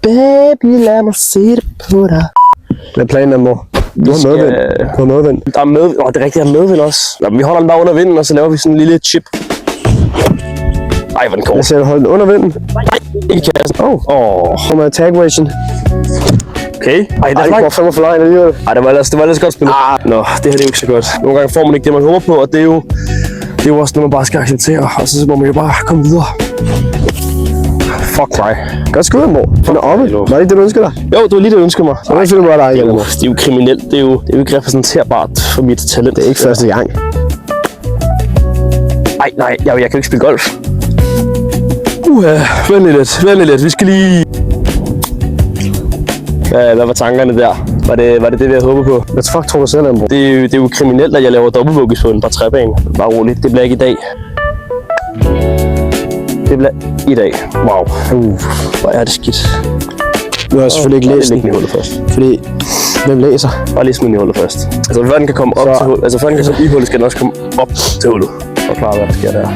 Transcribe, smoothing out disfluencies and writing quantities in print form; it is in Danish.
Baby, lad mig se det på dig. Hvad er planen, mor? Du har medvind. Du har medvind. Der er medvind. Det er rigtigt, der er medvind også. Nå, vi holder den bare under vinden, og så laver vi sådan en lille chip. Ej, hvor den går. Jeg ser, du holder den under vinden. Nej, ikke kassen. Kommer attack ration. Okay. Ej, det er Ej, hvor for langt alligevel. Ej, det var ellers godt spillet. Nå, det her det er jo ikke så godt. Nogle gange får man ikke det, man håber på, og det er jo også noget, man bare skal acceptere. Og så må man jo bare komme videre. Fuck mig. Godt skud, mor. Den er oppe. Var det ikke det, du ønsker dig? Jo, det var lige det, jeg ønskede mig. Så hvad filmer dig igen, mor? Det er jo kriminelt. Det er jo ikke repræsenterbart for mit talent. Det er ikke første gang. Nej, jeg kan jo ikke spille golf. Vent lidt. Vi skal lige... Hvad var tankerne der? Var det vi havde håbet på? Hvad fuck tror du selv, mor? Det er jo kriminelt, at jeg laver dobbeltvuggis på en par træbane. Bare roligt. Det bliver ikke i dag. Det bliver i dag. Wow. Hvor er det skidt. Nu har jeg selvfølgelig ikke læst den. i hullet først. Fordi, hvem læser? Bare lige smid den i hullet først. Altså før den kan komme op til hullet, altså før den kan komme i hullet, skal den også komme op til hullet. Og klare, hvad der sker der.